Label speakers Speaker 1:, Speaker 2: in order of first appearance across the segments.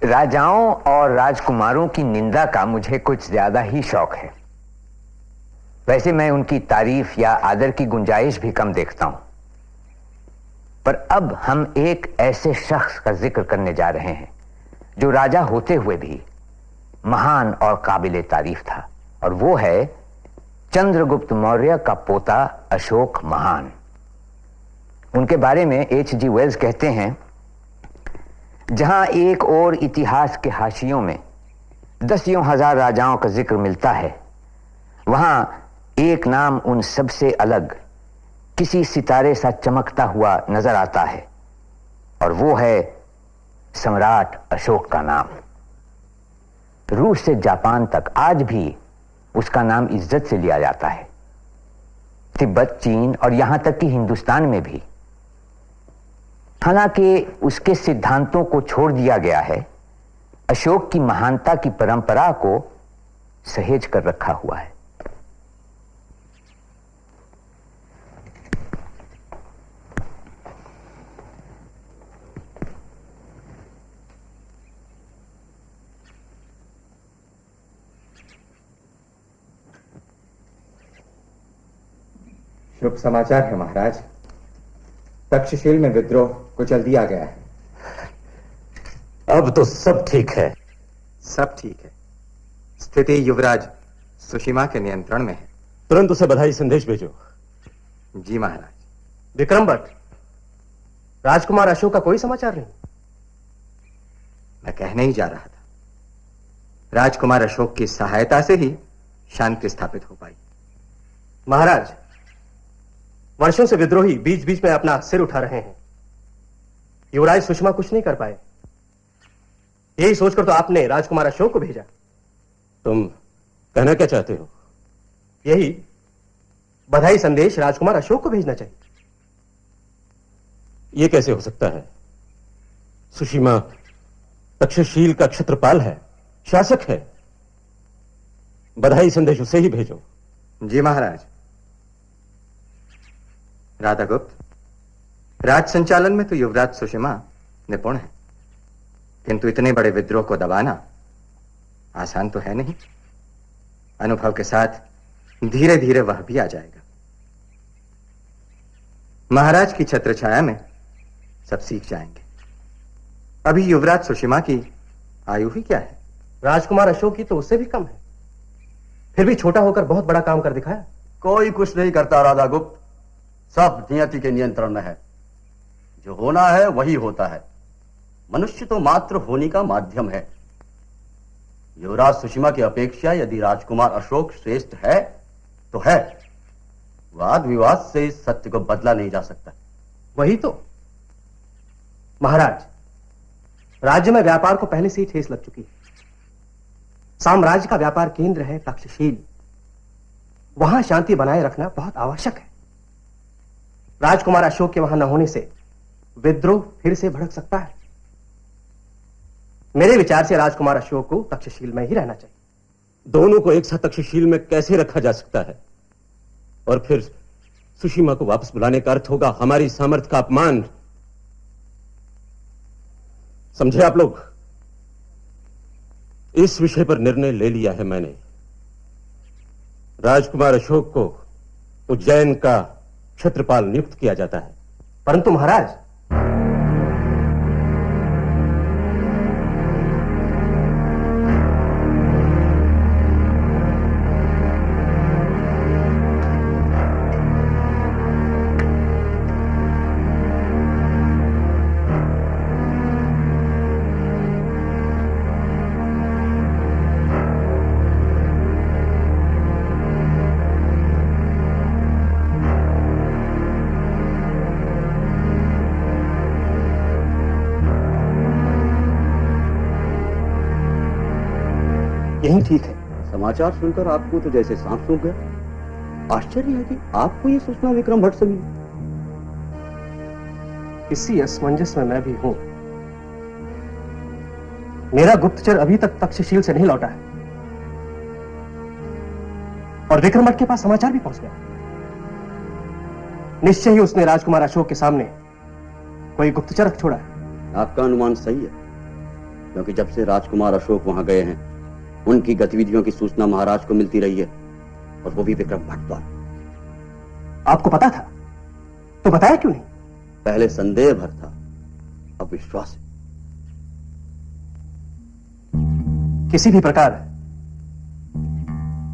Speaker 1: राजाओं और राजकुमारों की निंदा का मुझे कुछ ज्यादा ही शौक है। वैसे मैं उनकी तारीफ या आदर की गुंजाइश भी कम देखता हूं, पर अब हम एक ऐसे शख्स का जिक्र करने जा रहे हैं जो राजा होते हुए भी महान और काबिले तारीफ था, और वो है चंद्रगुप्त मौर्य का पोता अशोक महान। उनके बारे में H.G. वेल्स कहते हैं, जहां एक और इतिहास के हाशियों में दसियों हजार राजाओं का जिक्र मिलता है, वहां एक नाम उन सबसे अलग किसी सितारे सा चमकता हुआ नजर आता है, और वो है सम्राट अशोक का नाम। रूस से जापान तक आज भी उसका नाम इज्जत से लिया जाता है। तिब्बत, चीन और यहां तक कि हिंदुस्तान में भी। हालांकि उसके सिद्धांतों को छोड़ दिया गया है, अशोक की महानता की परंपरा को सहेज कर रखा हुआ है।
Speaker 2: शुभ समाचार है महाराज। तक्षशिल में विद्रोह कुचल दिया गया है।
Speaker 3: अब तो सब ठीक है।
Speaker 2: सब ठीक है। स्थिति युवराज सुशीमा के नियंत्रण में है।
Speaker 3: तुरंत उसे बधाई संदेश भेजो।
Speaker 2: जी महाराज।
Speaker 4: विक्रम भट्ट, राजकुमार अशोक का कोई समाचार नहीं?
Speaker 2: मैं कहने ही जा रहा था, राजकुमार अशोक की सहायता से ही शांति स्थापित हो पाई।
Speaker 4: महाराज, वर्षों से विद्रोही बीच बीच में अपना सिर उठा रहे हैं। युवराज सुषमा कुछ नहीं कर पाए। यही सोचकर तो आपने राजकुमार अशोक को भेजा।
Speaker 3: तुम कहना क्या चाहते हो?
Speaker 4: यही बधाई संदेश राजकुमार अशोक को भेजना चाहिए।
Speaker 3: यह कैसे हो सकता है? सुशीमा तक्षशिल का क्षत्रपाल है, शासक है। बधाई संदेश उसे ही भेजो।
Speaker 2: जी महाराज। राधा गुप्त, राज संचालन में तो युवराज सुषमा निपुण है, किंतु इतने बड़े विद्रोह को दबाना आसान तो है नहीं। अनुभव के साथ धीरे धीरे वह भी आ जाएगा। महाराज की छत्रछाया में सब सीख जाएंगे। अभी युवराज सुषमा की आयु ही क्या है?
Speaker 4: राजकुमार अशोक की तो उससे भी कम है, फिर भी छोटा होकर बहुत बड़ा काम कर दिखाया।
Speaker 5: कोई कुछ नहीं करता राधा गुप्त, सब नियति के नियंत्रण में है। जो होना है वही होता है। मनुष्य तो मात्र होने का माध्यम है। युवराज सुषमा की अपेक्षा यदि राजकुमार अशोक श्रेष्ठ है तो है। वाद विवाद से इस सत्य को बदला नहीं जा सकता।
Speaker 4: वही तो महाराज, राज्य में व्यापार को पहले से ही ठेस लग चुकी है। साम्राज्य का व्यापार केंद्र है तक्षशिल। वहां शांति बनाए रखना बहुत आवश्यक है। राजकुमार अशोक के वहां न होने से विद्रोह फिर से भड़क सकता है। मेरे विचार से राजकुमार अशोक को तक्षशिल में ही रहना चाहिए।
Speaker 3: दोनों को एक साथ तक्षशिल में कैसे रखा जा सकता है? और फिर सुशीमा को वापस बुलाने का अर्थ होगा हमारी सामर्थ्य का अपमान। समझे आप लोग? इस विषय पर निर्णय ले लिया है मैंने। राजकुमार अशोक को उज्जैन का क्षत्रपाल नियुक्त किया जाता है।
Speaker 4: परंतु महाराज, यही ठीक है।
Speaker 5: समाचार सुनकर आपको तो जैसे सांप सूंघ गया। आश्चर्य है कि आपको यह सूचना विक्रम भट्ट से मिली।
Speaker 4: इसी असमंजस में मैं भी हूं। मेरा गुप्तचर अभी तक तक्षशिल से नहीं लौटा है, और विक्रम भट्ट के पास समाचार भी पहुंच गया। निश्चय ही उसने राजकुमार अशोक के सामने कोई गुप्तचर रख छोड़ा है।
Speaker 5: आपका अनुमान सही है। क्योंकि जब से राजकुमार अशोक वहां गए हैं उनकी गतिविधियों की सूचना महाराज को मिलती रही है, और वो भी विक्रम भट्ट द्वारा।
Speaker 4: आपको पता था तो बताया क्यों नहीं?
Speaker 5: पहले संदेह भर था, अब विश्वास है।
Speaker 4: किसी भी प्रकार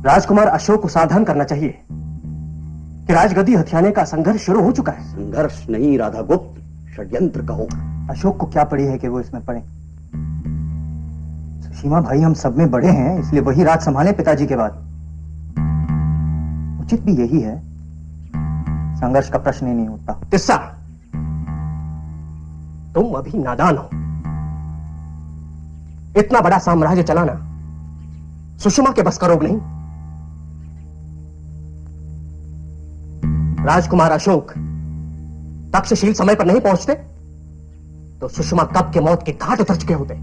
Speaker 4: राजकुमार अशोक को सावधान करना चाहिए कि राजगद्दी हथियाने का संघर्ष शुरू हो चुका है।
Speaker 5: संघर्ष नहीं राधा गुप्त, षड्यंत्र कहो।
Speaker 6: अशोक को क्या पड़ी है कि वो इसमें पड़े? सुशीमा भाई हम सब में बड़े हैं, इसलिए वही राज संभाले पिताजी के बाद। उचित भी यही है, संघर्ष का प्रश्न ही नहीं उठता।
Speaker 4: तिस्सा, तुम अभी नादान हो। इतना बड़ा साम्राज्य चलाना सुषमा के बस का रोग नहीं। राजकुमार अशोक तक्षशिल समय पर नहीं पहुंचते तो सुषमा कब के मौत के घाट उतर चुके होते।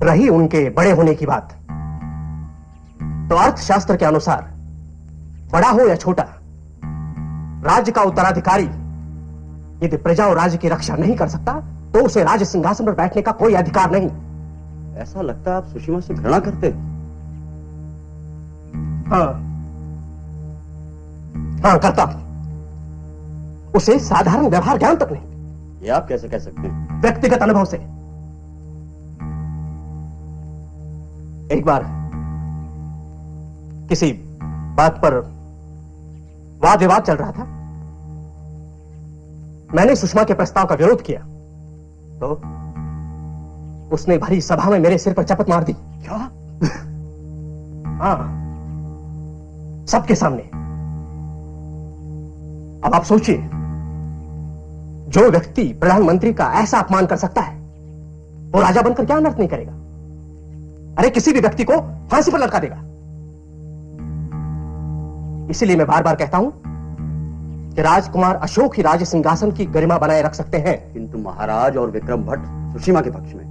Speaker 4: रही उनके बड़े होने की बात, तो अर्थशास्त्र के अनुसार बड़ा हो या छोटा, राज्य का उत्तराधिकारी यदि प्रजा और राज्य की रक्षा नहीं कर सकता तो उसे राज सिंहासन पर बैठने का कोई अधिकार नहीं।
Speaker 5: ऐसा लगता है आप सुषमा से घृणा करते हैं।
Speaker 4: हाँ करता हूं। उसे साधारण व्यवहार ज्ञान तक नहीं।
Speaker 5: ये आप कैसे कह सकते हैं?
Speaker 4: व्यक्तिगत अनुभव से। एक बार किसी बात पर वाद विवाद चल रहा था, मैंने सुषमा के प्रस्ताव का विरोध किया तो उसने भरी सभा में मेरे सिर पर चपत मार दी।
Speaker 5: क्या?
Speaker 4: हाँ, सबके सामने। अब आप सोचिए, जो व्यक्ति प्रधानमंत्री का ऐसा अपमान कर सकता है वो राजा बनकर क्या अनर्थ नहीं करेगा? अरे किसी भी व्यक्ति को फांसी पर लटका देगा। इसीलिए मैं बार बार कहता हूं कि राजकुमार अशोक ही राज सिंहासन की गरिमा बनाए रख सकते हैं।
Speaker 5: किंतु महाराज और विक्रम भट्ट सुषमा के पक्ष में।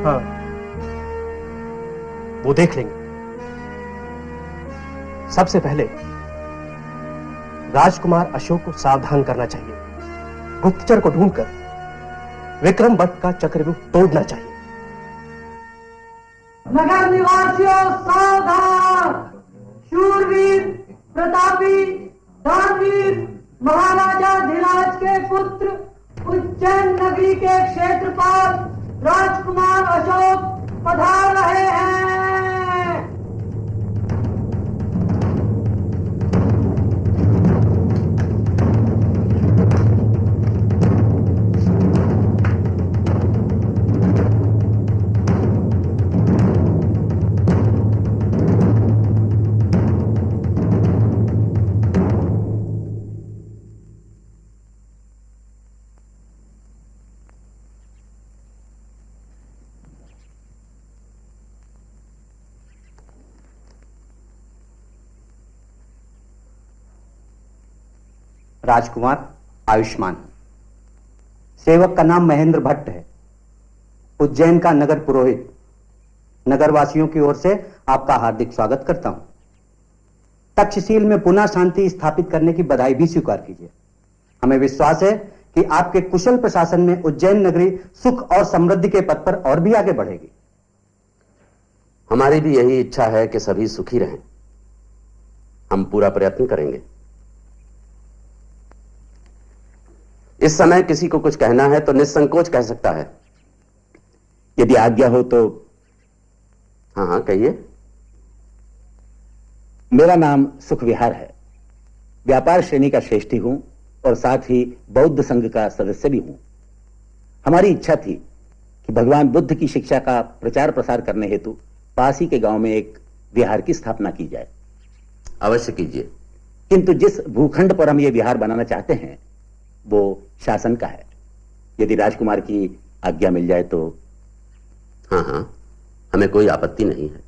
Speaker 4: हाँ, वो देख लेंगे। सबसे पहले राजकुमार अशोक को सावधान करना चाहिए। गुप्तचर को ढूंढकर विक्रम भट्ट का चक्रव्यूह तोड़ना चाहिए।
Speaker 7: नगर निवासियों सावधान! शूरवीर, प्रतापी, दानवीर महाराजा धीराज के पुत्र, उज्जैन नगरी के क्षेत्रपाल राजकुमार अशोक पधार रहे हैं।
Speaker 6: राजकुमार आयुष्मान, सेवक का नाम महेंद्र भट्ट है, उज्जैन का नगर पुरोहित। नगरवासियों की ओर से आपका हार्दिक स्वागत करता हूं। तक्षशिल में पुनः शांति स्थापित करने की बधाई भी स्वीकार कीजिए। हमें विश्वास है कि आपके कुशल प्रशासन में उज्जैन नगरी सुख और समृद्धि के पथ पर और भी आगे बढ़ेगी।
Speaker 5: हमारी भी यही इच्छा है कि सभी सुखी रहें। हम पूरा प्रयत्न करेंगे। इस समय किसी को कुछ कहना है तो निसंकोच कह सकता है।
Speaker 3: यदि आज्ञा हो तो।
Speaker 5: हाँ हाँ कहिए।
Speaker 3: मेरा नाम सुखविहार है, व्यापार श्रेणी का श्रेष्ठी हूं और साथ ही बौद्ध संघ का सदस्य भी हूं। हमारी इच्छा थी कि भगवान बुद्ध की शिक्षा का प्रचार प्रसार करने हेतु पास ही के गांव में एक विहार की स्थापना की जाए।
Speaker 5: अवश्य कीजिए।
Speaker 3: किंतु जिस भूखंड पर हम ये विहार बनाना चाहते हैं वो शासन का है। यदि राजकुमार की आज्ञा मिल जाए तो।
Speaker 5: हाँ हाँ, हमें कोई आपत्ति नहीं है।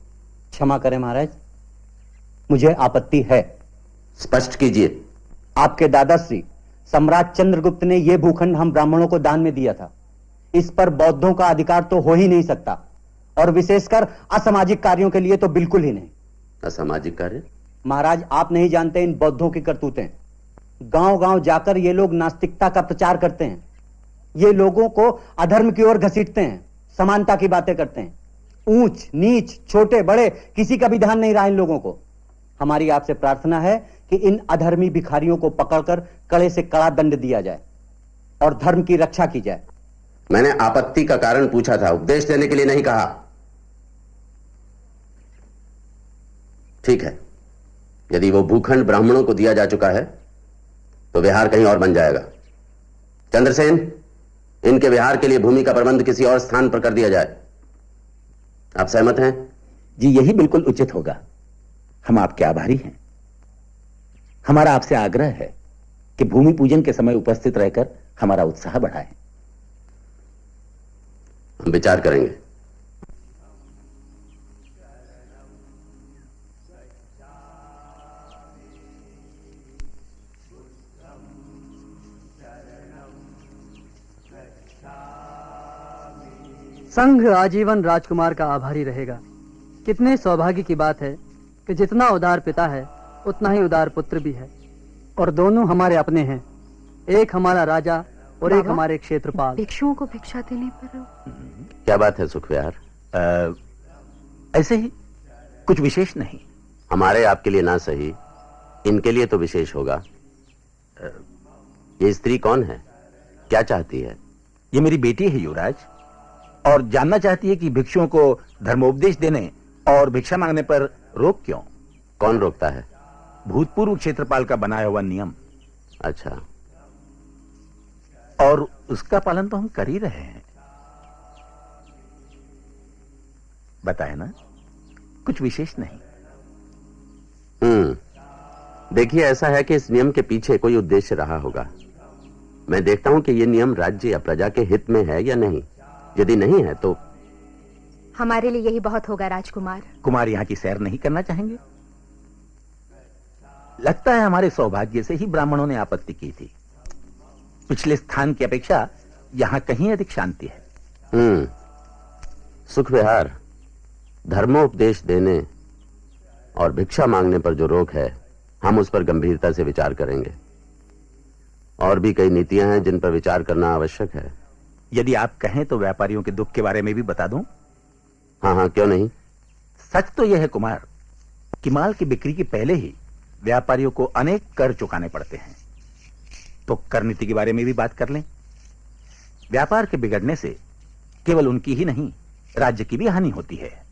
Speaker 6: क्षमा करें महाराज, मुझे आपत्ति है।
Speaker 5: स्पष्ट कीजिए।
Speaker 6: आपके दादाश्री सम्राट चंद्रगुप्त ने यह भूखंड हम ब्राह्मणों को दान में दिया था। इस पर बौद्धों का अधिकार तो हो ही नहीं सकता, और विशेषकर असामाजिक कार्यों के लिए तो बिल्कुल ही नहीं।
Speaker 5: असामाजिक कार्य?
Speaker 6: महाराज, आप नहीं जानते इन बौद्धों की करतूतें। गांव गांव जाकर ये लोग नास्तिकता का प्रचार करते हैं। ये लोगों को अधर्म की ओर घसीटते हैं, समानता की बातें करते हैं। ऊंच नीच, छोटे बड़े, किसी का भी ध्यान नहीं रहा इन लोगों को। हमारी आपसे प्रार्थना है कि इन अधर्मी भिखारियों को पकड़कर कड़े से कड़ा दंड दिया जाए और धर्म की रक्षा की जाए।
Speaker 8: मैंने आपत्ति का कारण पूछा था, उपदेश देने के लिए नहीं कहा। ठीक है, यदि वो भूखंड ब्राह्मणों को दिया जा चुका है तो विहार कहीं और बन जाएगा। चंद्रसेन, इनके विहार के लिए भूमि का प्रबंध किसी और स्थान पर कर दिया जाए। आप सहमत हैं?
Speaker 3: जी, यही बिल्कुल उचित होगा। हम आपके आभारी हैं। हमारा आपसे आग्रह है कि भूमि पूजन के समय उपस्थित रहकर हमारा उत्साह बढ़ाएं।
Speaker 8: हम विचार करेंगे।
Speaker 7: संघ आजीवन राजकुमार का आभारी रहेगा। कितने सौभाग्य की बात है कि जितना उदार पिता है उतना ही उदार पुत्र भी है, और दोनों हमारे अपने हैं। एक हमारा राजा और एक हमारे क्षेत्रपाल।
Speaker 9: भिक्षुओं को भिक्षा देने पर
Speaker 8: क्या बात है सुखविहार?
Speaker 3: ऐसे ही, कुछ विशेष नहीं।
Speaker 8: हमारे आपके लिए ना सही, इनके लिए तो विशेष होगा। ये स्त्री कौन है, क्या चाहती है?
Speaker 3: ये मेरी बेटी है युवराज, और जानना चाहती है कि भिक्षुओं को धर्मोपदेश देने और भिक्षा मांगने पर रोक क्यों।
Speaker 8: कौन रोकता है?
Speaker 3: भूतपूर्व क्षेत्रपाल का बनाया हुआ नियम।
Speaker 8: अच्छा,
Speaker 3: और उसका पालन तो हम कर ही रहे हैं। बताए ना, कुछ विशेष नहीं।
Speaker 8: देखिए, ऐसा है कि इस नियम के पीछे कोई उद्देश्य रहा होगा। मैं देखता हूं कि यह नियम राज्य या प्रजा के हित में है या नहीं। यदि नहीं है तो
Speaker 9: हमारे लिए यही बहुत होगा राजकुमार।
Speaker 3: कुमार यहाँ की सैर नहीं करना चाहेंगे? लगता है हमारे सौभाग्य से ही ब्राह्मणों ने आपत्ति की थी। पिछले स्थान की अपेक्षा यहाँ कहीं अधिक शांति है।
Speaker 8: सुखविहार, धर्मोपदेश देने और भिक्षा मांगने पर जो रोक है, हम उस पर गंभीरता से विचार करेंगे। और भी कई नीतियां हैं जिन पर विचार करना आवश्यक है।
Speaker 3: यदि आप कहें तो व्यापारियों के दुख के बारे में भी बता दूं?
Speaker 8: हाँ, क्यों नहीं।
Speaker 3: सच तो यह है कुमार कि माल की बिक्री के पहले ही व्यापारियों को अनेक कर चुकाने पड़ते हैं। तो कर नीति के बारे में भी बात कर लें। व्यापार के बिगड़ने से केवल उनकी ही नहीं, राज्य की भी हानि होती है।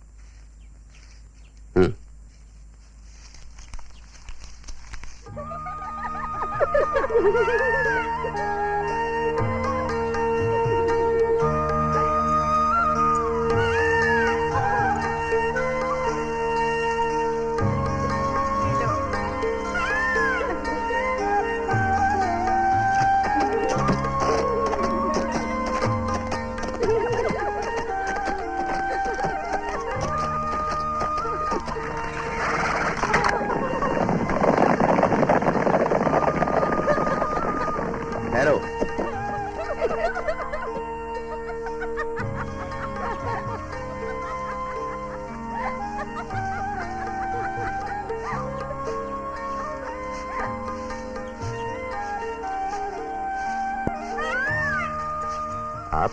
Speaker 8: आप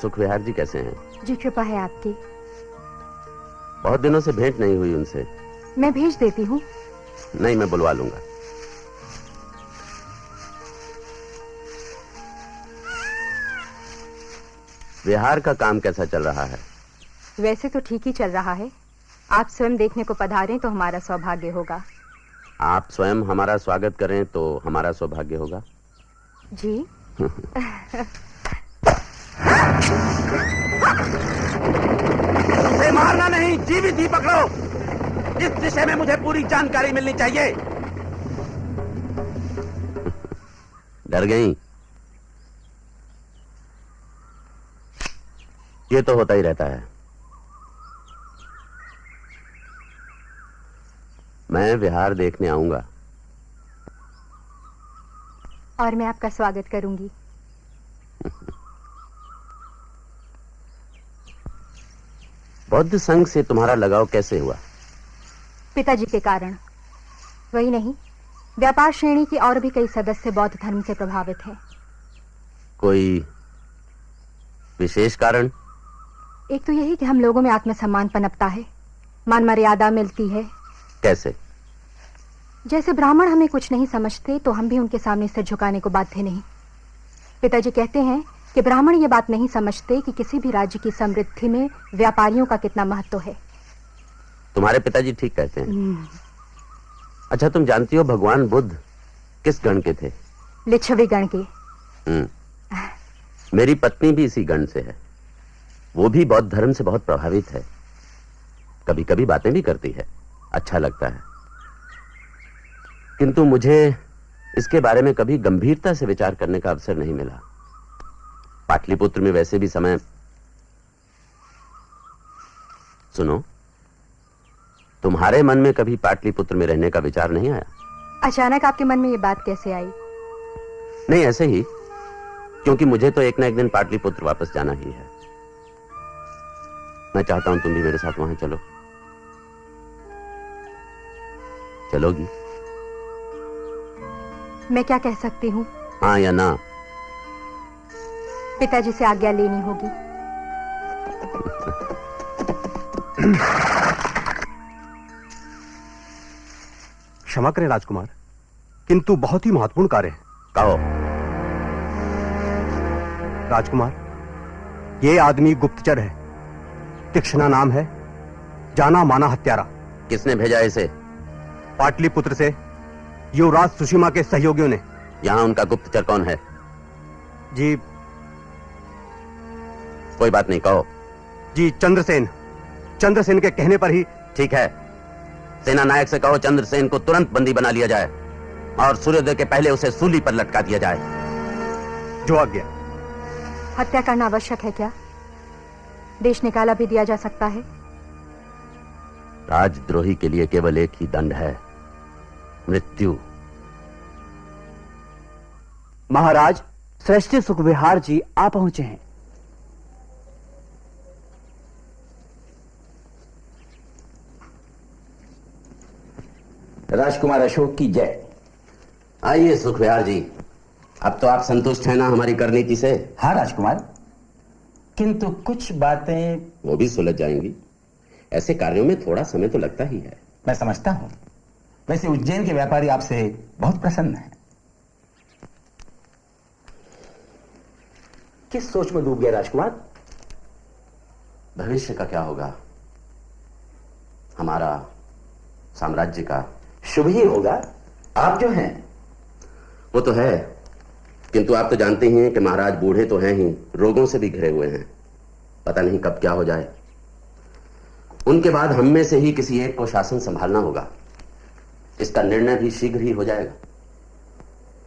Speaker 8: सुखविहार जी कैसे हैं?
Speaker 9: जी कृपा है आपकी।
Speaker 8: बहुत दिनों से भेंट नहीं हुई उनसे।
Speaker 9: मैं भेज देती हूँ।
Speaker 8: नहीं, मैं बुलवा लूंगा। विहार का काम कैसा चल रहा है?
Speaker 9: वैसे तो ठीक ही चल रहा है। आप स्वयं देखने को पधारें तो हमारा सौभाग्य होगा।
Speaker 8: आप स्वयं हमारा स्वागत करें तो हमारा सौभाग्य होगा।
Speaker 9: जी।
Speaker 3: उसे मारना नहीं, जीवित ही पकड़ो। इस विषय में मुझे पूरी जानकारी मिलनी चाहिए।
Speaker 8: डर गई? ये तो होता ही रहता है। मैं विहार देखने आऊंगा।
Speaker 9: और मैं आपका स्वागत करूंगी।
Speaker 8: बौद्ध संघ से तुम्हारा लगाव कैसे हुआ?
Speaker 9: पिताजी के कारण। वही नहीं, व्यापार श्रेणी की और भी कई सदस्य बौद्ध धर्म से प्रभावित हैं।
Speaker 8: कोई विशेष कारण?
Speaker 9: एक तो यही कि हम लोगों में आत्मसम्मान पनपता है, मान मर्यादा मिलती है।
Speaker 8: कैसे?
Speaker 9: जैसे ब्राह्मण हमें कुछ नहीं समझते तो हम भी उनके सामने सिर झुकाने को बाध्य नहीं। पिताजी कहते हैं कि ब्राह्मण ये बात नहीं समझते कि किसी भी राज्य की समृद्धि में व्यापारियों का कितना महत्व है।
Speaker 8: तुम्हारे पिताजी ठीक कहते हैं। अच्छा, तुम जानती हो भगवान बुद्ध किस गण के थे?
Speaker 9: लिच्छवी गण के।
Speaker 8: मेरी पत्नी भी इसी गण से है। वो भी बौद्ध धर्म से बहुत प्रभावित है। कभी कभी बातें भी करती है, अच्छा लगता है। किंतु मुझे इसके बारे में कभी गंभीरता से विचार करने का अवसर नहीं मिला। पाटलिपुत्र में वैसे भी समय। सुनो, तुम्हारे मन में कभी पाटलिपुत्र में रहने का विचार नहीं आया?
Speaker 9: अचानक आपके मन में ये बात कैसे आई?
Speaker 8: नहीं, ऐसे ही, क्योंकि मुझे तो एक ना एक दिन पाटलिपुत्र वापस जाना ही है। मैं चाहता हूं तुम भी मेरे साथ वहां चलो। चलोगी?
Speaker 9: मैं क्या कह सकती हूँ?
Speaker 8: हाँ या ना?
Speaker 9: पिताजी से आज्ञा लेनी होगी।
Speaker 4: क्षमा करें राजकुमार, किंतु बहुत ही महत्वपूर्ण कार्य है।
Speaker 8: कहो।
Speaker 4: राजकुमार, ये आदमी गुप्तचर है, तीक्ष्णा नाम है, जाना माना हत्यारा।
Speaker 8: किसने भेजा इसे?
Speaker 4: पाटलिपुत्र से युवराज सुषिमा के सहयोगियों ने।
Speaker 8: यहां उनका गुप्तचर कौन है?
Speaker 4: जी
Speaker 8: कोई बात नहीं, कहो।
Speaker 4: जी चंद्रसेन। चंद्रसेन के कहने पर ही।
Speaker 8: ठीक है, सेना नायक से कहो चंद्रसेन को तुरंत बंदी बना लिया जाए और सूर्योदय के पहले उसे सूली पर लटका दिया जाए।
Speaker 4: जो आज्ञा।
Speaker 9: हत्या करना आवश्यक है क्या? देश निकाला भी दिया जा सकता है।
Speaker 8: राजद्रोही के लिए केवल एक ही दंड है, मृत्यु।
Speaker 10: महाराज, श्रेष्ठ सुखविहार जी आ पहुंचे हैं।
Speaker 3: राजकुमार अशोक की जय।
Speaker 8: आइए सुखविहार जी, अब तो आप संतुष्ट हैं ना हमारी करनीति से?
Speaker 3: हाँ राजकुमार, किंतु कुछ बातें।
Speaker 8: वो भी सुलझ जाएंगी। ऐसे कार्यों में थोड़ा समय तो लगता ही है।
Speaker 3: मैं समझता हूं। वैसे उज्जैन के व्यापारी आपसे बहुत प्रसन्न हैं। किस सोच में डूब गए राजकुमार?
Speaker 8: भविष्य का क्या होगा, हमारा साम्राज्य का?
Speaker 3: शुभ ही होगा। आप जो हैं
Speaker 8: वो तो है, किंतु आप तो जानते ही हैं कि महाराज बूढ़े तो हैं ही, रोगों से भी घिरे हुए हैं। पता नहीं कब क्या हो जाए। उनके बाद हम में से ही किसी एक को शासन संभालना होगा। इसका निर्णय भी शीघ्र ही हो जाएगा।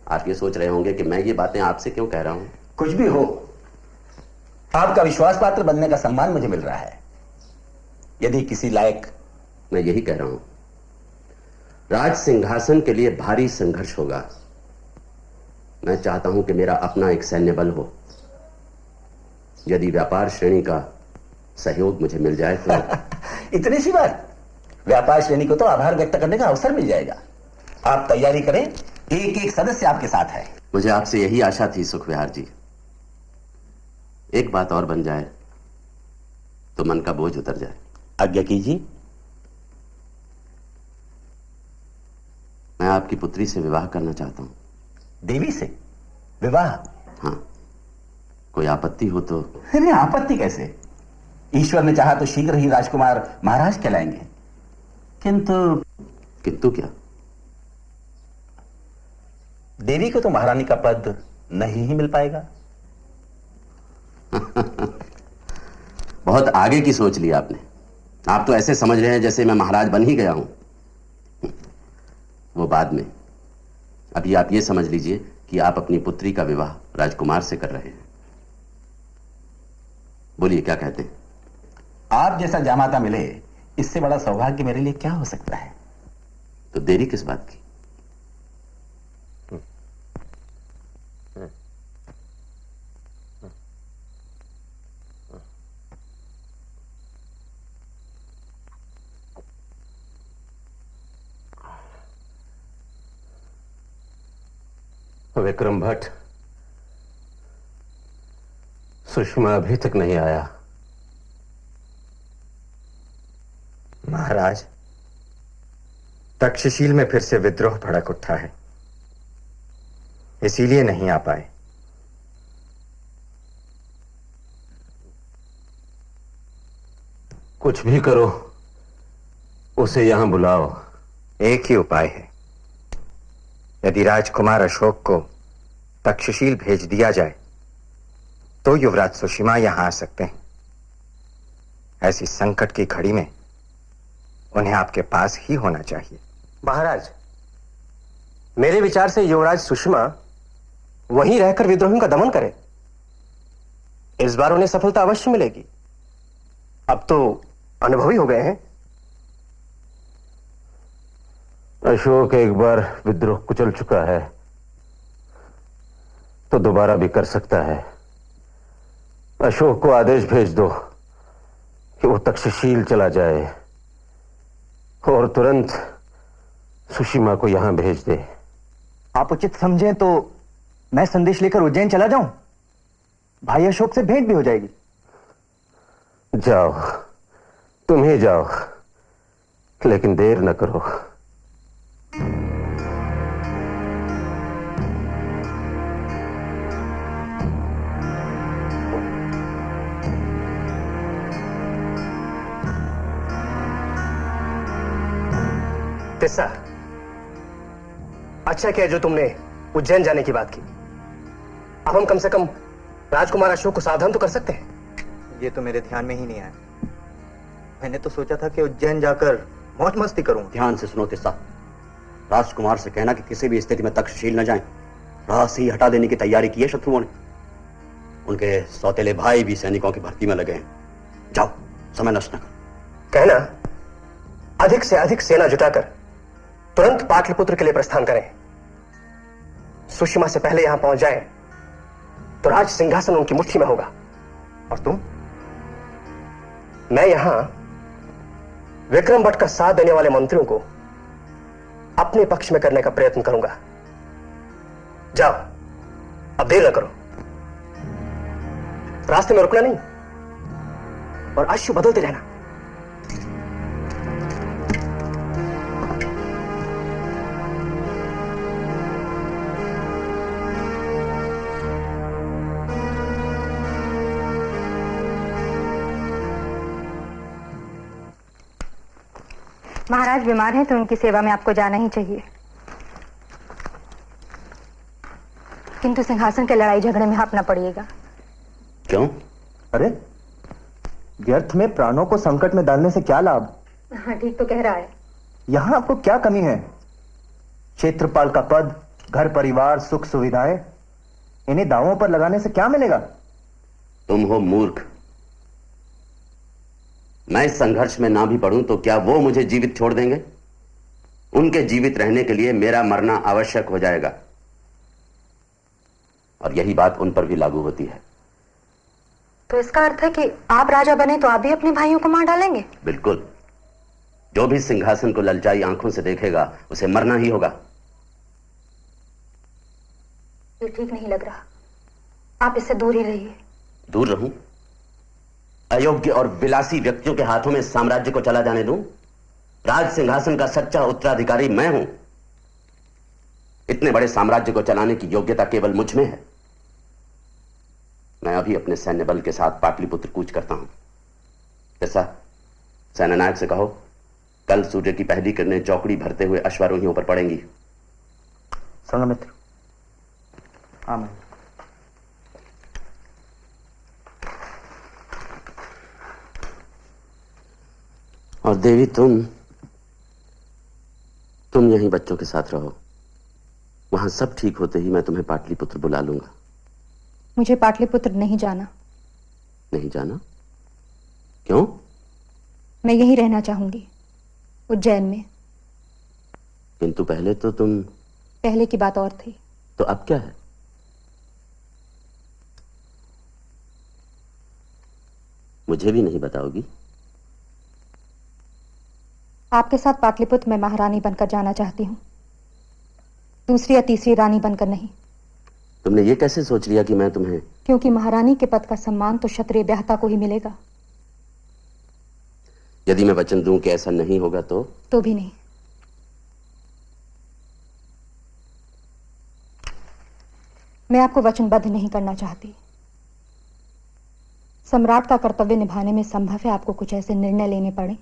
Speaker 8: आप ये सोच रहे होंगे कि मैं ये बातें आपसे क्यों कह रहा हूं।
Speaker 3: कुछ भी हो, आपका विश्वास पात्र बनने का सम्मान मुझे मिल रहा है। यदि किसी लायक।
Speaker 8: मैं यही कह रहा हूं, राज सिंहासन के लिए भारी संघर्ष होगा। मैं चाहता हूं कि मेरा अपना एक सैन्य बल हो। यदि व्यापार श्रेणी का सहयोग मुझे मिल जाए तो
Speaker 3: इतनी सी बात? व्यापार श्रेणी को तो आभार व्यक्त करने का अवसर मिल जाएगा। आप तैयारी करें, एक एक सदस्य आपके साथ है।
Speaker 8: मुझे आपसे यही आशा थी सुखविहार जी। एक बात और बन जाए तो मन का बोझ उतर जाए।
Speaker 3: आज्ञा कीजिए।
Speaker 8: मैं आपकी पुत्री से विवाह करना चाहता हूं।
Speaker 3: देवी से विवाह?
Speaker 8: हाँ, कोई आपत्ति हो तो?
Speaker 3: नहीं, आपत्ति कैसे। ईश्वर ने चाहा तो शीघ्र ही राजकुमार महाराज कहलाएंगे।
Speaker 8: किंतु क्या?
Speaker 3: देवी को तो महारानी का पद नहीं ही मिल पाएगा।
Speaker 8: बहुत आगे की सोच ली आपने। आप तो ऐसे समझ रहे हैं जैसे मैं महाराज बन ही गया हूं। वो बाद में। अभी आप ये समझ लीजिए कि आप अपनी पुत्री का विवाह राजकुमार से कर रहे हैं। बोलिए, क्या कहते हैं?
Speaker 3: आप जैसा जामाता मिले, इससे बड़ा सौभाग्य मेरे लिए क्या हो सकता है।
Speaker 8: तो देरी किस बात की? विक्रम भट्ट, सुषमा अभी तक नहीं आया।
Speaker 2: महाराज, तक्षशिल में फिर से विद्रोह भड़क उठा है, इसीलिए नहीं आ पाए।
Speaker 8: कुछ भी करो, उसे यहां बुलाओ।
Speaker 2: एक ही उपाय है। यदि राजकुमार अशोक को तक्षशिल भेज दिया जाए तो युवराज सुषमा यहां आ सकते हैं। ऐसी संकट की घड़ी में उन्हें आपके पास ही होना चाहिए।
Speaker 4: महाराज, मेरे विचार से युवराज सुषमा वहीं रहकर विद्रोहियों का दमन करे। इस बार उन्हें सफलता अवश्य मिलेगी। अब तो अनुभवी हो गए हैं।
Speaker 8: अशोक एक बार विद्रोह कुचल चुका है तो दोबारा भी कर सकता है। अशोक को आदेश भेज दो कि वो तक्षशिल चला जाए और तुरंत सुषमा को यहां भेज दे।
Speaker 10: आप उचित समझें तो मैं संदेश लेकर उज्जैन चला जाऊं। भाई अशोक से भेंट भी हो जाएगी।
Speaker 8: जाओ, तुम ही जाओ, लेकिन देर न करो।
Speaker 4: तिस्सा, अच्छा किया जो तुमने उज्जैन जाने की बात की। अब हम कम से कम राजकुमार अशोक को सावधान तो कर सकते हैं।
Speaker 10: ये तो मेरे ध्यान में ही नहीं आया। मैंने तो सोचा था कि उज्जैन जाकर मौज मस्ती करूं।
Speaker 5: ध्यान से सुनो तिस्सा, राजकुमार से कहना कि किसी भी स्थिति में तक्षशिल न जाएं। राह से ही हटा देने की तैयारी की है शत्रुओं ने। उनके सौतेले भाई भी सैनिकों की भर्ती में लगे हैं। जाओ, समय नष्ट न करो।
Speaker 4: कहना अधिक से अधिक सेना जुटाकर तुरंत पाटलिपुत्र के लिए प्रस्थान करें। सुषमा से पहले यहां पहुंच जाएं तो राज सिंहासन उनकी मुट्ठी में होगा। और तुम? मैं यहां विक्रम भट्ट का साथ देने वाले मंत्रियों को अपने पक्ष में करने का प्रयत्न करूंगा। जाओ, अब देर न करो। रास्ते में रुकना नहीं और अश्व बदलते रहना।
Speaker 9: महाराज बीमार हैं तो उनकी सेवा में आपको जाना ही चाहिए। किंतु सिंहासन के लड़ाई झगड़े में आप न पड़िएगा।
Speaker 5: क्यों?
Speaker 10: अरे, व्यर्थ में प्राणों को संकट में डालने से क्या लाभ?
Speaker 9: हाँ, ठीक तो कह रहा है।
Speaker 10: यहां आपको क्या कमी है? क्षेत्रपाल का पद, घर परिवार, सुख सुविधाएं, इन्हें दांवों पर लगाने से क्या मिलेगा?
Speaker 8: तुम हो मूर्ख। मैं इस संघर्ष में ना भी पड़ूं तो क्या वो मुझे जीवित छोड़ देंगे? उनके जीवित रहने के लिए मेरा मरना आवश्यक हो जाएगा। और यही बात उन पर भी लागू होती है।
Speaker 9: तो इसका अर्थ है कि आप राजा बने तो आप भी अपने भाइयों को मार डालेंगे?
Speaker 8: बिल्कुल। जो भी सिंहासन को ललचाई आंखों से देखेगा उसे मरना ही होगा।
Speaker 9: ये ठीक नहीं लग रहा। आप इससे दूर ही रहिए।
Speaker 8: दूर रहूं? अयोग्य और विलासी व्यक्तियों के हाथों में साम्राज्य को चला जाने दूं? राज सिंहासन का सच्चा उत्तराधिकारी मैं हूं। इतने बड़े साम्राज्य को चलाने की योग्यता केवल मुझ में है। मैं अभी अपने सैन्य बल के साथ पाटलिपुत्र कूच करता हूं। जैसा सेनानायक से कहो, कल सूर्य की पहली किरणें चौकड़ी भरते हुए अश्वारोहियों पर पड़ेंगी।
Speaker 10: संघमित्र, आमेन।
Speaker 8: और देवी, तुम यहीं बच्चों के साथ रहो। वहां सब ठीक होते ही मैं तुम्हें पाटलिपुत्र बुला लूंगा।
Speaker 9: मुझे पाटलिपुत्र नहीं जाना।
Speaker 8: नहीं जाना? क्यों?
Speaker 9: मैं यहीं रहना चाहूंगी, उज्जैन में।
Speaker 8: किंतु पहले तो तुम...
Speaker 9: पहले की बात और थी।
Speaker 8: तो अब क्या है? मुझे भी नहीं बताओगी?
Speaker 9: आपके साथ पाटलिपुत्र में महारानी बनकर जाना चाहती हूँ, दूसरी या तीसरी रानी बनकर नहीं।
Speaker 8: तुमने ये कैसे सोच लिया कि मैं तुम्हें?
Speaker 9: क्योंकि महारानी के पद का सम्मान तो क्षत्रिय ब्याहता को ही मिलेगा।
Speaker 8: यदि मैं वचन दूं कि ऐसा नहीं होगा तो
Speaker 9: भी नहीं। मैं आपको वचनबद्ध नहीं करना चाहती। सम्राट का कर्तव्य निभाने में संभव है आपको कुछ ऐसे निर्णय लेने पड़े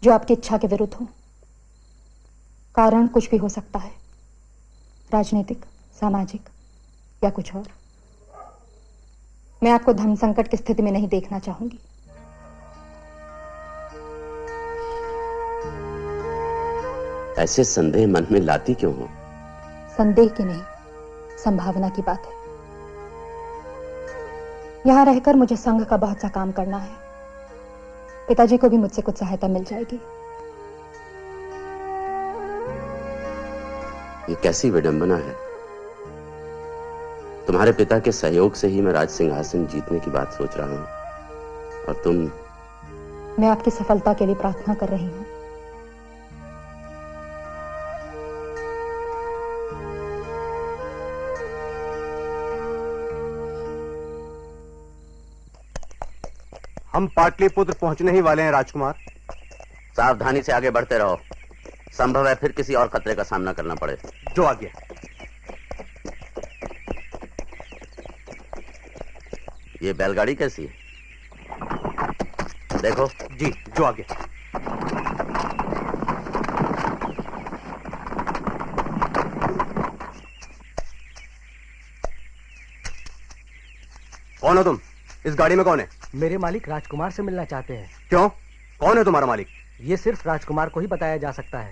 Speaker 9: जो आपकी इच्छा के विरुद्ध हो। कारण कुछ भी हो सकता है, राजनीतिक, सामाजिक या कुछ और। मैं आपको धर्म संकट की स्थिति में नहीं देखना चाहूंगी।
Speaker 8: ऐसे संदेह मन में लाती क्यों हो?
Speaker 9: संदेह की नहीं, संभावना की बात है। यहां रहकर मुझे संघ का बहुत सा काम करना है। पिताजी को भी मुझसे कुछ सहायता मिल जाएगी।
Speaker 8: ये कैसी विडंबना है। तुम्हारे पिता के सहयोग से ही मैं राज सिंहासन जीतने की बात सोच रहा हूं और तुम।
Speaker 9: मैं आपकी सफलता के लिए प्रार्थना कर रही हूं।
Speaker 10: हम पाटलिपुत्र पहुंचने ही वाले हैं राजकुमार।
Speaker 8: सावधानी से आगे बढ़ते रहो, संभव है फिर किसी और खतरे का सामना करना पड़े।
Speaker 10: जो आज्ञा।
Speaker 8: ये बैलगाड़ी कैसी है? देखो।
Speaker 10: जी, जो आज्ञा। कौन हो तुम? इस गाड़ी में कौन है?
Speaker 4: मेरे मालिक राजकुमार से मिलना चाहते हैं।
Speaker 10: क्यों? कौन है तुम्हारा मालिक?
Speaker 4: ये सिर्फ राजकुमार को ही बताया जा सकता है।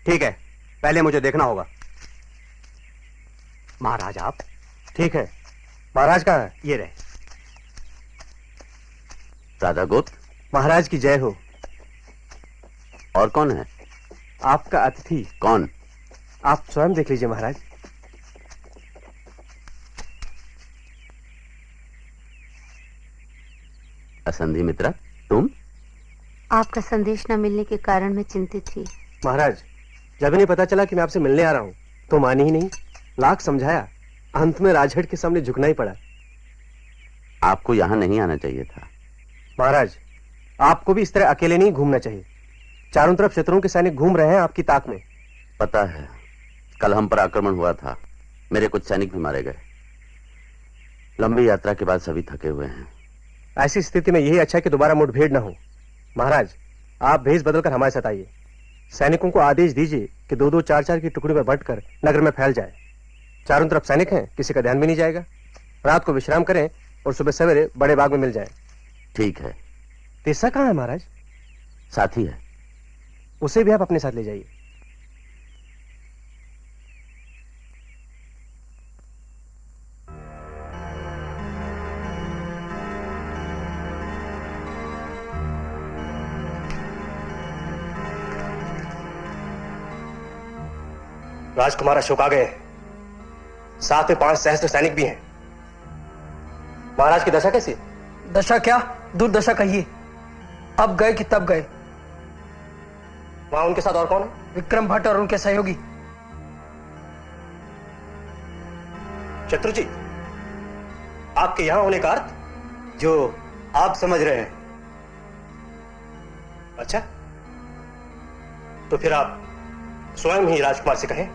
Speaker 10: ठीक है, पहले मुझे देखना होगा।
Speaker 4: महाराज आप?
Speaker 10: ठीक है। महाराज कहाँ है?
Speaker 4: ये रहे।
Speaker 8: राधा गुप्त।
Speaker 10: महाराज की जय हो।
Speaker 8: और कौन है?
Speaker 10: आपका अतिथि।
Speaker 8: कौन?
Speaker 10: आप स्वयं देख लीजिए महाराज।
Speaker 8: असंधि मित्रा, तुम?
Speaker 11: आपका संदेश न मिलने के कारण मैं चिंतित थी।
Speaker 10: महाराज, जब इन्हें पता चला कि मैं आपसे मिलने आ रहा हूं तो मानी ही नहीं। लाख समझाया, अंत में राजहट के सामने झुकना ही पड़ा।
Speaker 8: आपको यहां नहीं आना चाहिए था।
Speaker 10: महाराज, आपको भी इस तरह अकेले नहीं घूमना चाहिए। चारों तरफ शत्रुओं के सैनिक घूम रहे हैं आपकी ताक में।
Speaker 8: पता है, कल हम पर आक्रमण हुआ था, मेरे कुछ सैनिक भी मारे गए। लंबी यात्रा के बाद सभी थके हुए हैं।
Speaker 10: ऐसी स्थिति में यही अच्छा है कि दोबारा मुठभेड़ न हो। महाराज, आप भेष बदलकर हमारे साथ आइए। सैनिकों को आदेश दीजिए कि 2-2, 4-4 की टुकड़ी में बंटकर नगर में फैल जाए। चारों तरफ सैनिक हैं, किसी का ध्यान भी नहीं जाएगा। रात को विश्राम करें और सुबह सवेरे बड़े बाग में मिल जाए।
Speaker 8: ठीक है।
Speaker 10: तीसरा कहाँ है महाराज?
Speaker 8: साथी है,
Speaker 10: उसे भी आप अपने साथ ले जाइए। राजकुमार अशोक आ गए। साथ में 5 सहस्त्र सैनिक भी हैं। महाराज की दशा कैसी है?
Speaker 7: दशा क्या, दुर्दशा कहिए। अब गए कि तब गए।
Speaker 10: वहां उनके साथ और कौन है?
Speaker 7: विक्रम भट्ट और उनके सहयोगी।
Speaker 10: शत्रुजी, आपके यहां होने का अर्थ?
Speaker 6: जो आप समझ रहे हैं।
Speaker 10: अच्छा, तो फिर आप स्वयं ही राजकुमार से कहें।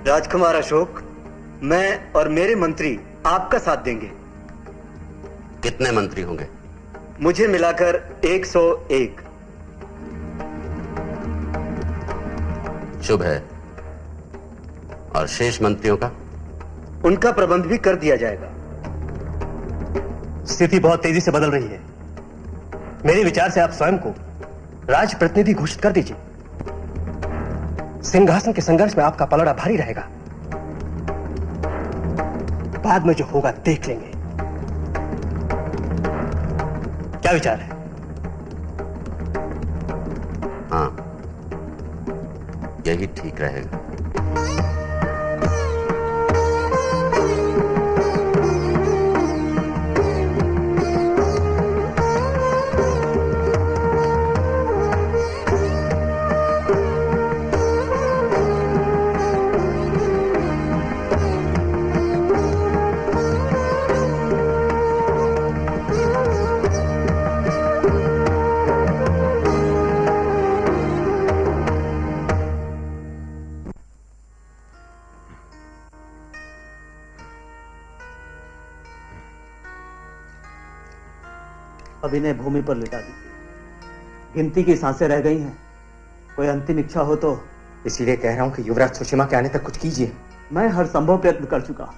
Speaker 6: राजकुमार अशोक, मैं और मेरे मंत्री आपका साथ देंगे।
Speaker 8: कितने मंत्री होंगे?
Speaker 6: मुझे मिलाकर 101।
Speaker 8: शुभ है। और शेष मंत्रियों का?
Speaker 6: उनका प्रबंध भी कर दिया जाएगा।
Speaker 10: स्थिति बहुत तेजी से बदल रही है। मेरे विचार से आप स्वयं को राज प्रतिनिधि घोषित कर दीजिए। सिंहासन के संघर्ष में आपका पलड़ा भारी रहेगा। बाद में जो होगा देख लेंगे। क्या विचार है?
Speaker 8: यही ठीक रहेगा।
Speaker 6: अब इन्हें भूमि पर लिटा दीजिए। गिनती की सांसें रह गई हैं। कोई अंतिम इच्छा हो तो।
Speaker 2: इसीलिए कह रहा हूं कि युवराज सुषमा के आने तक कुछ कीजिए।
Speaker 6: मैं हर संभव प्रयत्न कर चुका।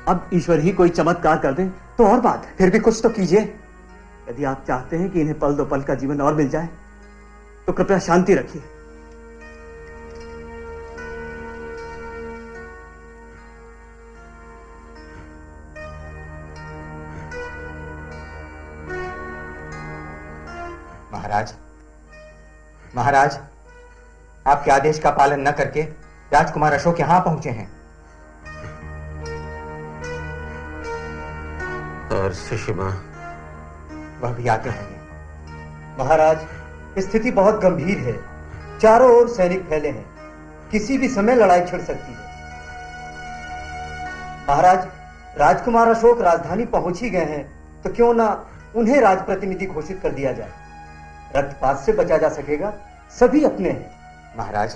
Speaker 6: अब ईश्वर ही कोई चमत्कार कर दे तो और बात।
Speaker 2: फिर भी कुछ तो कीजिए।
Speaker 6: यदि आप चाहते हैं कि इन्हें पल दो पल का जीवन और मिल जाए तो कृपया शांति रखिए।
Speaker 2: महाराज, महाराज, आपके आदेश का पालन न करके राजकुमार अशोक यहां पहुंचे हैं।
Speaker 12: और सुषमा?
Speaker 2: वह भी आते होंगे।
Speaker 6: महाराज, स्थिति बहुत गंभीर है। चारों ओर सैनिक फैले हैं। किसी भी समय लड़ाई छिड़ सकती है। महाराज, राजकुमार अशोक राजधानी पहुंच ही गए हैं तो क्यों ना उन्हें राजप्रतिनिधि घोषित कर दिया जाए। रक्तपात से बचा जा सकेगा। सभी अपने हैं।
Speaker 2: महाराज,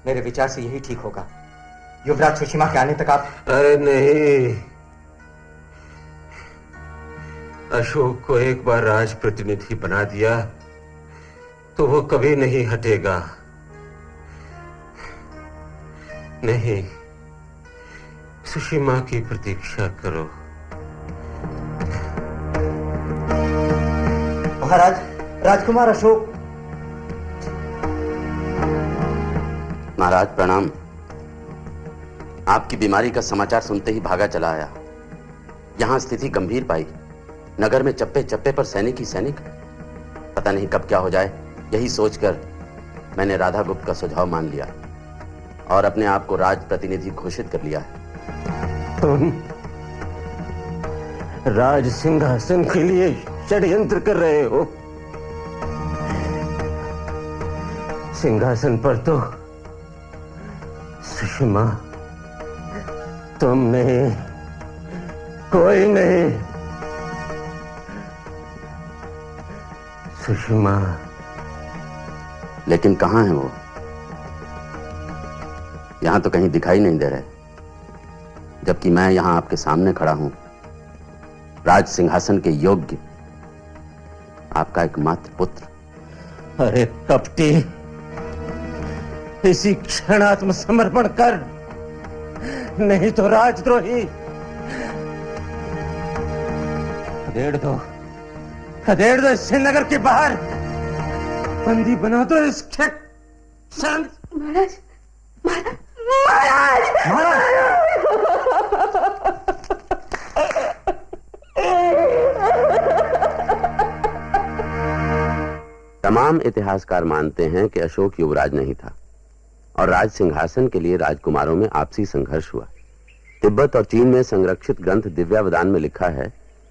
Speaker 2: मेरे विचार से यही ठीक होगा। युवराज सुषमा के आने तक आप।
Speaker 12: अरे नहीं, अशोक को एक बार राजप्रतिनिधि बना दिया तो वो कभी नहीं हटेगा। नहीं, सुषमा की प्रतीक्षा करो।
Speaker 6: महाराज, राजकुमार अशोक।
Speaker 8: महाराज प्रणाम। आपकी बीमारी का समाचार सुनते ही भागा चला आया। यहां स्थिति गंभीर पाई। नगर में चप्पे चप्पे पर सैनिक ही सैनिक। पता नहीं कब क्या हो जाए। यही सोचकर मैंने राधा गुप्त का सुझाव मान लिया और अपने आप को राजप्रतिनिधि घोषित कर लिया है।
Speaker 12: तुम राज सिंहासन के लिए षड्यंत्र कर रहे हो। सिंहासन पर तो सुषमा तुम नहीं, कोई नहीं। सुषमा।
Speaker 8: लेकिन कहां है वो? यहां तो कहीं दिखाई नहीं दे रहे, जबकि मैं यहां आपके सामने खड़ा हूं, राज सिंहासन के योग्य, आपका एकमात्र पुत्र।
Speaker 12: अरे कपटी, इसी क्षण आत्मसमर्पण कर, नहीं तो राजद्रोही। खदेड़ दो इससे नगर के बाहर। बंदी बना दो इसके।
Speaker 11: महाराज, महाराज,
Speaker 8: तमाम इतिहासकार मानते हैं कि अशोक युवराज नहीं था और राज सिंहासन के लिए राजकुमारों में आपसी संघर्ष हुआ। तिब्बत और चीन में संरक्षित ग्रंथ दिव्यावदान में लिखा है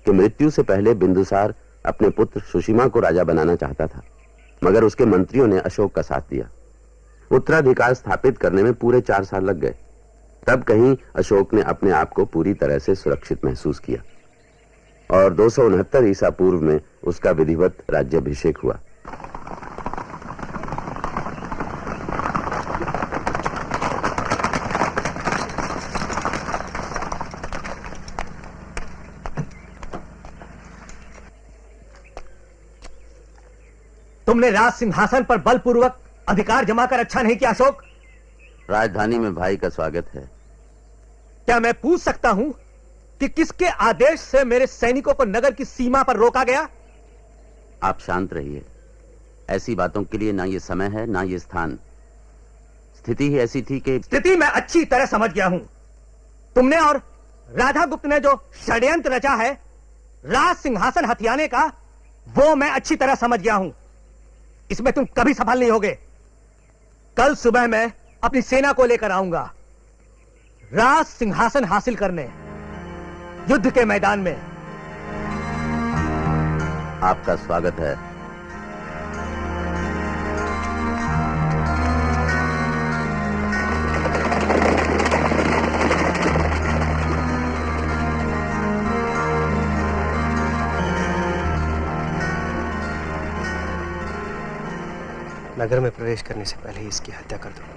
Speaker 8: कि मृत्यु से पहले बिंदुसार अपने पुत्र सुषिमा को राजा बनाना चाहता था, मगर उसके मंत्रियों ने अशोक का साथ दिया। उत्तराधिकार स्थापित करने में पूरे 4 साल लग गए। तब कहीं अशोक ने अपने आप को पूरी तरह से सुरक्षित महसूस किया और 269 ईसा पूर्व में उसका विधिवत राज्याभिषेक हुआ।
Speaker 4: तुमने राज सिंहासन पर बलपूर्वक अधिकार जमाकर अच्छा नहीं किया अशोक।
Speaker 8: राजधानी में भाई का स्वागत है।
Speaker 4: क्या मैं पूछ सकता हूं कि किसके आदेश से मेरे सैनिकों को नगर की सीमा पर रोका गया?
Speaker 8: आप शांत रहिए। ऐसी बातों के लिए ना ये समय है ना ये स्थान। स्थिति ही ऐसी थी कि।
Speaker 4: स्थिति मैं अच्छी तरह समझ गया हूं। तुमने और राधा गुप्त ने जो षड्यंत्र रचा है राज सिंहासन हथियाने का, वो मैं अच्छी तरह समझ गया हूं। इसमें तुम कभी सफल नहीं होगे। कल सुबह मैं अपनी सेना को लेकर आऊंगा राज सिंहासन हासिल करने युद्ध के मैदान में।
Speaker 8: आपका स्वागत है।
Speaker 4: नगर में प्रवेश करने से पहले ही इसकी हत्या कर दो।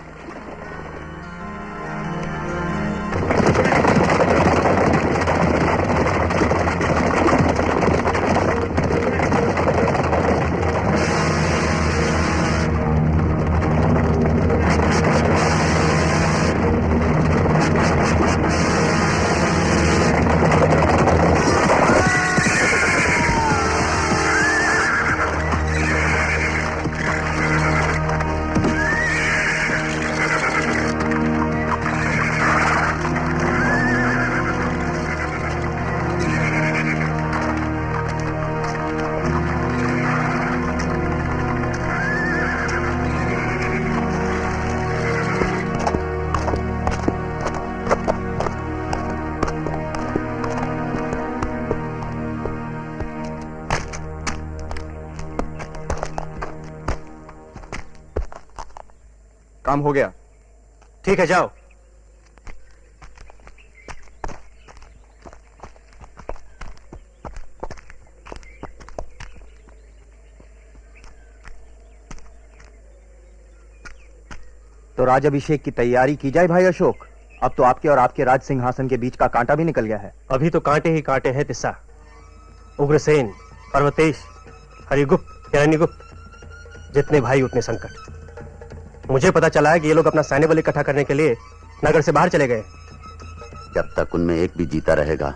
Speaker 2: काम हो गया।
Speaker 10: ठीक है, जाओ।
Speaker 2: तो राज अभिषेक की तैयारी की जाए भाई अशोक। अब तो आपके और आपके राज सिंहासन के बीच का कांटा भी निकल गया है।
Speaker 10: अभी तो कांटे ही कांटे हैं तिस्सा। उग्रसेन, पर्वतेश, हरिगुप्त, हिरण्यगुप्त, जितने भाई उतने संकट। मुझे पता चला है कि ये लोग अपना सैन्य बल इकट्ठा करने के लिए नगर से बाहर चले गए।
Speaker 8: जब तक उनमें एक भी जीता रहेगा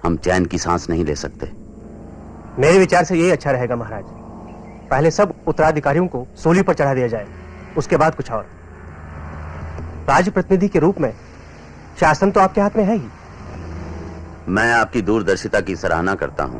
Speaker 8: हम चैन की सांस नहीं ले सकते।
Speaker 10: मेरे विचार से यही अच्छा रहेगा महाराज। पहले सब उत्तराधिकारियों को सूली पर चढ़ा दिया जाए, उसके बाद कुछ और। राजप्रतिनिधि के रूप में शासन तो आपके हाथ में है ही।
Speaker 8: मैं आपकी दूरदर्शिता की सराहना करता हूं,